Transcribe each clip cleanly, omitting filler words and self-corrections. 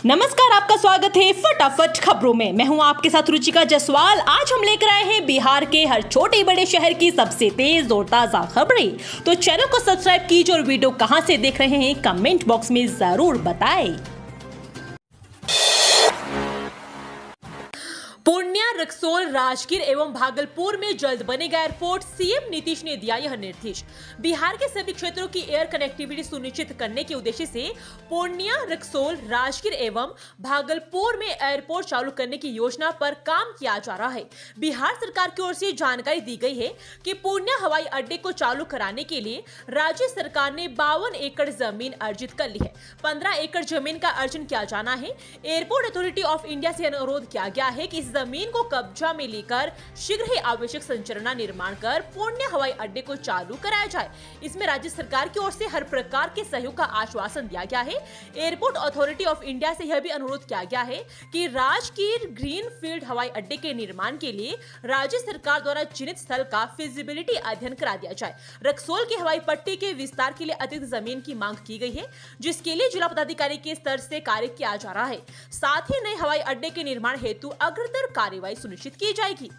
नमस्कार, आपका स्वागत है फटाफट खबरों में। मैं हूं आपके साथ रुचिका जायसवाल। आज हम लेकर आए हैं बिहार के हर छोटे बड़े शहर की सबसे तेज और ताजा खबरें। तो चैनल को सब्सक्राइब कीजिए और वीडियो कहां से देख रहे हैं कमेंट बॉक्स में जरूर बताएं। पूर्णिया, रक्सौल, राजगीर एवं भागलपुर में जल्द बनेगा एयरपोर्ट। सीएम नीतीश ने दिया यह निर्देश। बिहार के सभी क्षेत्रों की एयर कनेक्टिविटी सुनिश्चित करने के उद्देश्य से पूर्णिया, रक्सौल, राजगीर एवं भागलपुर में एयरपोर्ट चालू करने की योजना पर काम किया जा रहा है। बिहार सरकार की ओर से जानकारी दी गई है कि पूर्णिया हवाई अड्डे को चालू कराने के लिए राज्य सरकार ने 52 एकड़ जमीन अर्जित कर ली है। 15 एकड़ जमीन का अर्जन किया जाना है। एयरपोर्ट अथॉरिटी ऑफ इंडिया से अनुरोध किया गया है कि इस जमीन को कब्जा में लेकर शीघ्र ही आवश्यक संरचना निर्माण कर पूर्णिया हवाई अड्डे को चालू कराया जाए। इसमें राज्य सरकार की ओर से हर प्रकार के सहयोग का आश्वासन दिया गया है। एयरपोर्ट अथॉरिटी ऑफ इंडिया से यह भी अनुरोध किया गया है कि राजगीर ग्रीनफील्ड हवाई अड्डे के निर्माण के लिए राज्य सरकार द्वारा चिन्हित स्थल का फिजिबिलिटी अध्ययन करा दिया जाए। रक्सौल की हवाई पट्टी के विस्तार के लिए अतिरिक्त जमीन की मांग की गई है, जिसके लिए जिला पदाधिकारी के स्तर से कार्य किया जा रहा है। साथ ही नए हवाई अड्डे के निर्माण हेतु अग्रतर कार्यवाही सुनिश्चित की जाएगी।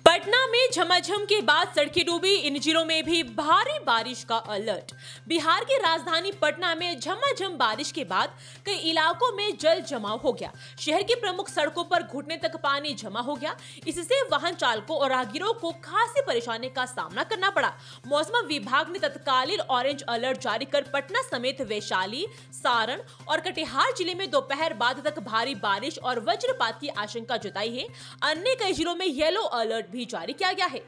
पटना में झमाझम के बाद सड़कें डूबी, इन जिलों में भी भारी बारिश का अलर्ट। बिहार की राजधानी पटना में झमाझम बारिश के बाद कई इलाकों में जल जमाव हो गया। शहर की प्रमुख सड़कों पर घुटने तक पानी जमा हो गया। इससे वाहन चालकों और राहगीरों को खासी परेशानी का सामना करना पड़ा। मौसम विभाग ने तत्कालीन ऑरेंज अलर्ट जारी कर पटना समेत वैशाली, सारण और कटिहार जिले में दोपहर बाद तक भारी बारिश और वज्रपात की आशंका जताई है। अन्य कई जिलों में येलो अलर्ट भी जारी किया गया है।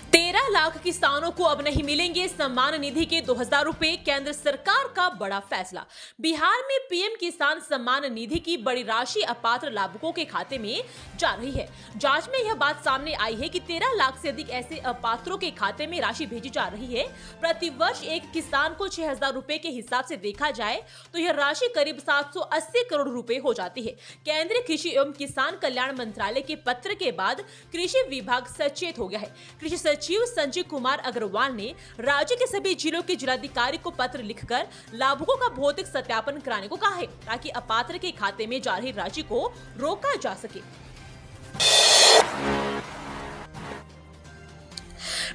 13 लाख किसानों को अब नहीं मिलेंगे सम्मान निधि के 2000 रुपए, केंद्र सरकार का बड़ा फैसला। बिहार में पीएम किसान सम्मान निधि की बड़ी राशि अपात्र लाभुकों के खाते में जा रही है। जांच में यह बात सामने आई है कि 13 लाख से अधिक ऐसे अपात्रों के खाते में राशि भेजी जा रही है। प्रतिवर्ष एक किसान को 6000 रुपए के हिसाब से देखा जाए तो यह राशि करीब 780 करोड़ रुपए हो जाती है। केंद्रीय कृषि एवं किसान कल्याण मंत्रालय के पत्र के बाद कृषि विभाग सचेत हो गया है। कृषि सचिव संजय कुमार अग्रवाल ने राज्य के सभी जिलों के जिलाधिकारी को पत्र लिखकर लाभुकों का भौतिक सत्यापन कराने को कहा है, ताकि अपात्र के खाते में जा रही राशि को रोका जा सके।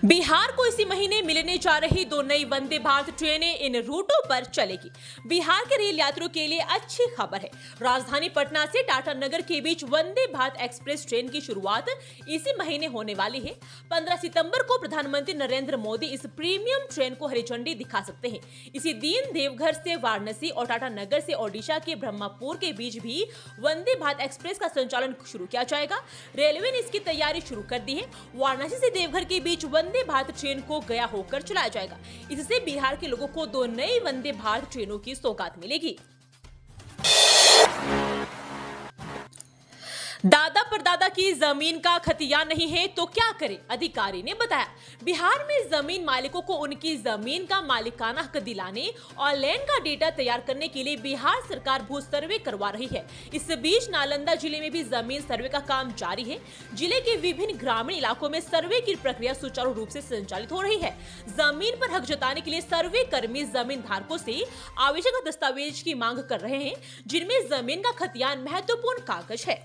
बिहार को इसी महीने मिलने जा रही 2 नई वंदे भारत ट्रेनें इन रूटों पर चलेगी। बिहार के रेल यात्रियों के लिए अच्छी खबर है। राजधानी पटना से टाटा नगर के बीच वंदे भारत एक्सप्रेस ट्रेन की शुरुआत इसी महीने होने वाली है। 15 सितंबर को प्रधानमंत्री नरेंद्र मोदी इस प्रीमियम ट्रेन को हरी झंडी दिखा सकते हैं। इसी दिन देवघर से वाराणसी और टाटा नगर से ओडिशा के ब्रह्मपुर के बीच भी वंदे भारत एक्सप्रेस का संचालन शुरू किया जाएगा। रेलवे ने इसकी तैयारी शुरू कर दी है। वाराणसी से देवघर के बीच वंदे भारत ट्रेन को गया होकर चलाया जाएगा। इससे बिहार के लोगों को 2 नई वंदे भारत ट्रेनों की सौगात मिलेगी। दादा परदादा की जमीन का खतियान नहीं है तो क्या करें, अधिकारी ने बताया। बिहार में जमीन मालिकों को उनकी जमीन का मालिकाना हक दिलाने और लैंड का डेटा तैयार करने के लिए बिहार सरकार भू सर्वे करवा रही है। इस बीच नालंदा जिले में भी जमीन सर्वे का काम जारी है। जिले के विभिन्न ग्रामीण इलाकों में सर्वे की प्रक्रिया सुचारू रूप से संचालित हो रही है। जमीन पर हक जताने के लिए सर्वे कर्मी जमीन धारकों से आवश्यक दस्तावेज की मांग कर रहे हैं, जिनमें जमीन का खतियान महत्वपूर्ण कागज है।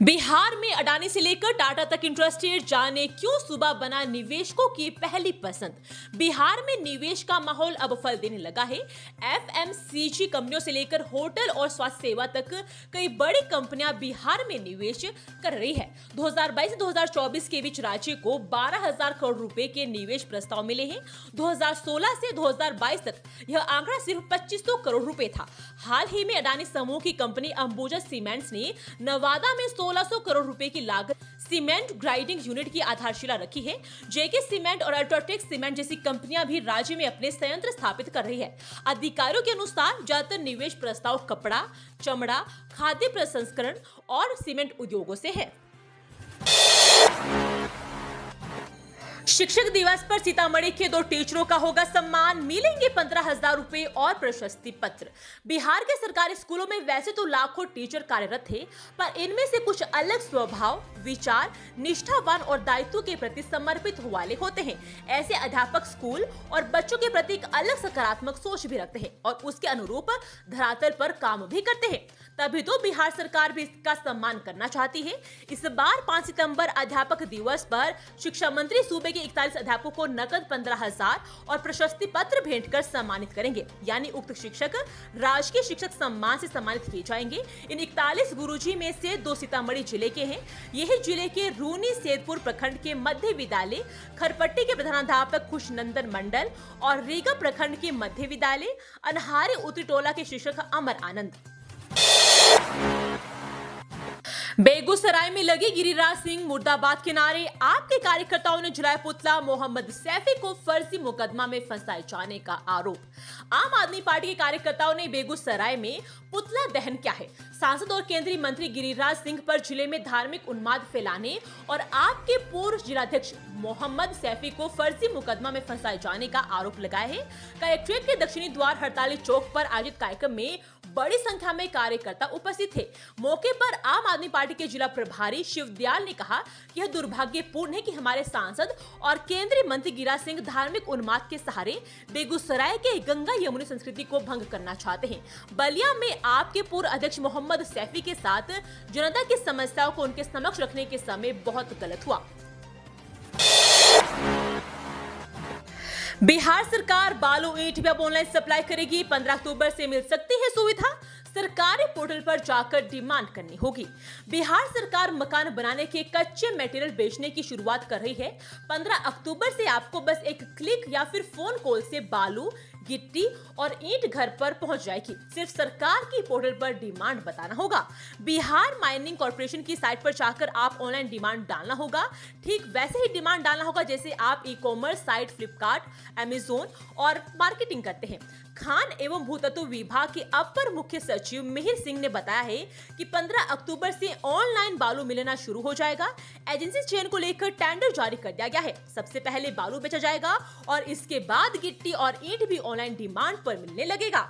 बिहार में अडानी से लेकर टाटा तक इंटरेस्टेड, जाने क्यों सुबह बना निवेशकों की पहली पसंद। बिहार में निवेश का माहौल अब फल देने लगा है। एफएमसीजी कंपनियों से लेकर होटल और स्वास्थ्य सेवा तक कई बड़ी कंपनियां बिहार में निवेश कर रही है। 2022 से 2024 के बीच राज्य को 12,000 करोड़ रुपए के निवेश प्रस्ताव मिले हैं। 2016 से 2022 तक यह आंकड़ा सिर्फ 2500 करोड़ रुपए था। हाल ही में अडानी समूह की कंपनी अंबुजा सीमेंट्स ने नवादा में 1600 करोड़ रुपए की लागत सीमेंट ग्राइंडिंग यूनिट की आधारशिला रखी है। जेके सीमेंट और अल्ट्राटेक सीमेंट जैसी कंपनियां भी राज्य में अपने संयंत्र स्थापित कर रही है। अधिकारियों के अनुसार ज्यादातर निवेश प्रस्ताव कपड़ा, चमड़ा, खाद्य प्रसंस्करण और सीमेंट उद्योगों से है। शिक्षक दिवस पर सीतामढ़ी के 2 टीचरों का होगा सम्मान, मिलेंगे 15,000 रुपए और प्रशस्ति पत्र। बिहार के सरकारी स्कूलों में वैसे तो लाखों टीचर कार्यरत थे, पर इनमें से कुछ अलग स्वभाव, विचार, निष्ठावान और दायित्व के प्रति समर्पित वाले होते हैं। ऐसे अध्यापक स्कूल और बच्चों के प्रति एक अलग सकारात्मक सोच भी रखते हैं और उसके अनुरूप धरातल पर काम भी करते हैं। तभी तो बिहार सरकार भी इसका सम्मान करना चाहती है। इस बार 5 सितंबर अध्यापक दिवस पर शिक्षा मंत्री सूबे के 41 अध्यापकों को नकद 15,000 और प्रशस्ति पत्र भेंट कर सम्मानित करेंगे। यानी उक्त शिक्षक राजकीय शिक्षक सम्मान से सम्मानित किए जाएंगे। इन 41 गुरुजी में से 2 सीतामढ़ी जिले के हैं। यही जिले के रूनी सैदपुर प्रखंड के मध्य विद्यालय खरपट्टी के प्रधानाध्यापक खुशनंदन मंडल और रीगा प्रखंड के मध्य विद्यालय अनहारे उत्तरी टोला के शिक्षक अमर आनंद। बेगूसराय में लगे गिरिराज सिंह मुर्दाबाद के नारे, आपके कार्यकर्ताओं ने जलाया पुतला, मोहम्मद सैफी को फर्जी मुकदमा में फंसाए जाने का आरोप। आम आदमी पार्टी के कार्यकर्ताओं ने बेगूसराय में पुतला दहन किया है। सांसद और केंद्रीय मंत्री गिरिराज सिंह पर जिले में धार्मिक उन्माद फैलाने और आपके पूर्व जिलाध्यक्ष मोहम्मद सैफी को फर्जी मुकदमा में फंसाए जाने का आरोप लगाया है। कलेक्ट्रेट के दक्षिणी द्वार हड़ताली चौक पर आयोजित कार्यक्रम में बड़ी संख्या में कार्यकर्ता उपस्थित थे। मौके पर आम आदमी पार्टी के जिला प्रभारी शिवदयाल ने कहा कि यह दुर्भाग्यपूर्ण है कि हमारे सांसद और केंद्रीय मंत्री गिरिराज सिंह धार्मिक उन्माद के सहारे बेगूसराय के गंगा यमुनी संस्कृति को भंग करना चाहते हैं। बलिया में आपके पूर्व अध्यक्ष मोहम्मद सैफी के साथ जनता की समस्याओं को उनके समक्ष रखने के समय बहुत गलत हुआ। बिहार सरकार बालू ईंट भी अब ऑनलाइन सप्लाई करेगी। 15 अक्टूबर से मिल सकती है सुविधा। सरकारी पोर्टल पर जाकर डिमांड करनी होगी। बिहार सरकार मकान बनाने के कच्चे मटेरियल बेचने की शुरुआत कर रही है। 15 अक्टूबर से आपको बस एक क्लिक या फिर फोन कॉल से बालू, गिट्टी और ईंट घर पर पहुंच जाएगी। सिर्फ सरकार की पोर्टल पर डिमांड बताना होगा। बिहार माइनिंग कॉर्पोरेशन की साइट पर जाकर आप ऑनलाइन डिमांड डालना होगा। ठीक वैसे ही डिमांड डालना होगा जैसे आप ई-कॉमर्स साइट फ्लिपकार्ट, अमेज़न और मार्केटिंग करते हैं। खान एवं भूतत्व विभाग के अपर मुख्य सचिव मिहिर सिंह ने बताया है कि 15 अक्टूबर से ऑनलाइन बालू मिलना शुरू हो जाएगा। एजेंसी चयन को लेकर टेंडर जारी कर दिया गया है। सबसे पहले बालू बेचा जाएगा और इसके बाद गिट्टी और ईंट भी ऑनलाइन डिमांड पर मिलने लगेगा।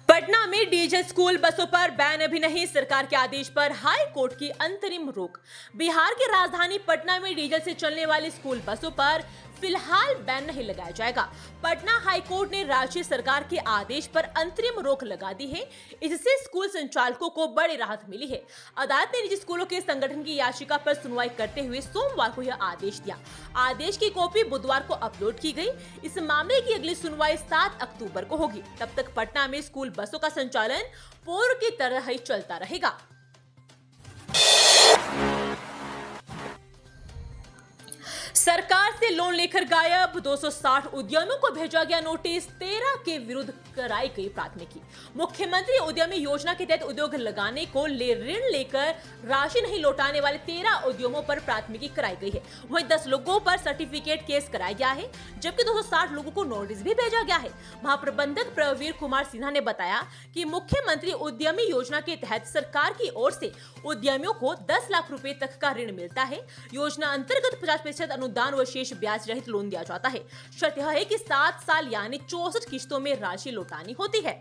पटना में डीजल स्कूल बसों पर बैन अभी नहीं, सरकार के आदेश पर हाई कोर्ट की अंतरिम रोक। बिहार की राजधानी पटना में डीजल से चलने वाली स्कूल बसों पर फिलहाल बैन नहीं लगाया जाएगा। पटना हाई कोर्ट ने राज्य सरकार के आदेश पर अंतरिम रोक लगा दी है। इससे स्कूल संचालकों को बड़ी राहत मिली है। अदालत ने निजी स्कूलों के संगठन की याचिका पर सुनवाई करते हुए सोमवार को यह आदेश दिया। आदेश की कॉपी बुधवार को अपलोड की गई। इस मामले की अगली सुनवाई 7 अक्टूबर को होगी। तब तक पटना में स्कूल बसों का संचालन पूर्व की तरह ही चलता रहेगा। सरकार से लोन लेकर गायब 260 उद्यमियों को भेजा गया नोटिस। 13 के विरुद्ध कराई गई प्राथमिकी। मुख्यमंत्री उद्यमी योजना के तहत उद्योग लगाने को ऋण लेकर राशि नहीं लौटाने वाले 13 उद्यमों पर प्राथमिकी कराई गई है। वहीं 10 लोगों पर सर्टिफिकेट केस कराया गया है, जबकि 260 लोगों को नोटिस भी भेजा गया है। महाप्रबंधक प्रवीर कुमार सिन्हा ने बताया कि मुख्यमंत्री उद्यमी योजना के तहत सरकार की ओर से उद्यमियों को 10 लाख रुपए तक का ऋण मिलता है। योजना अंतर्गत 50% अनुदान व शेष ब्याज रहित लोन दिया जाता है। शर्त यह है कि 7 साल यानी 64 किश्तों में राशि लौटानी होती है।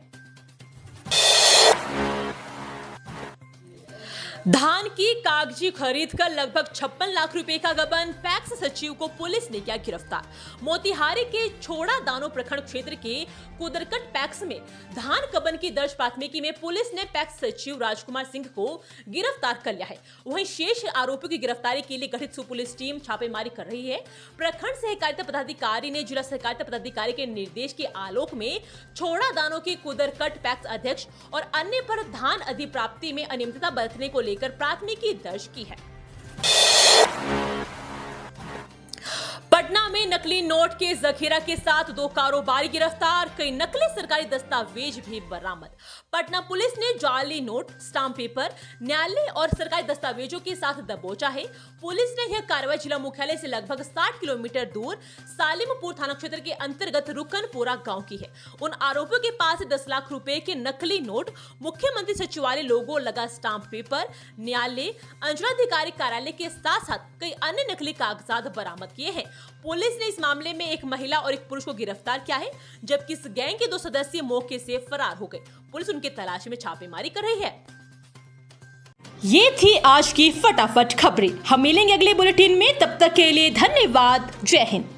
धान की कागजी खरीद कर लगभग 56 लाख रुपए का गबन। पैक्स सचिव को पुलिस ने किया गिरफ्तार। मोतिहारी के छोड़ा दानो प्रखंड क्षेत्र के कुदरकट पैक्स में धान गबन की दर्ज प्राथमिकी में पुलिस ने पैक्स सचिव राजकुमार सिंह को गिरफ्तार कर लिया है। वहीं शेष आरोपियों की गिरफ्तारी के लिए गठित पुलिस टीम छापेमारी कर रही है। प्रखंड सहकारिता पदाधिकारी ने जिला सहकारिता पदाधिकारी के निर्देश के आलोक में छोड़ा दानो के कुदरकट पैक्स अध्यक्ष और अन्य पर धान अधिप्राप्ति में अनियमितता बरतने को लेकर प्राथमिकी दर्ज की है। पटना में नकली नोट के जखीरा के साथ 2 कारोबारी गिरफ्तार, कई नकली सरकारी दस्तावेज भी बरामद। पटना पुलिस ने जाली नोट, स्टाम्प पेपर, न्यायालय और सरकारी दस्तावेजों के साथ दबोचा है। पुलिस ने यह कार्रवाई जिला मुख्यालय से लगभग 60 किलोमीटर दूर सालिमपुर थाना क्षेत्र के अंतर्गत रुकनपुरा गांव की है। उन आरोपियों के पास से 10 लाख रुपए के नकली नोट, मुख्यमंत्री सचिवालय लोगो लगा स्टाम्प पेपर, न्यायालय, अंचलाधिकारी कार्यालय के साथ साथ कई अन्य नकली कागजात बरामद किए हैं। पुलिस ने इस मामले में एक महिला और एक पुरुष को गिरफ्तार किया है, जबकि इस गैंग के 2 सदस्य मौके से फरार हो गए। पुलिस उनके तलाश में छापेमारी कर रही है। ये थी आज की फटाफट खबरें। हम मिलेंगे अगले बुलेटिन में, तब तक के लिए धन्यवाद। जय हिंद।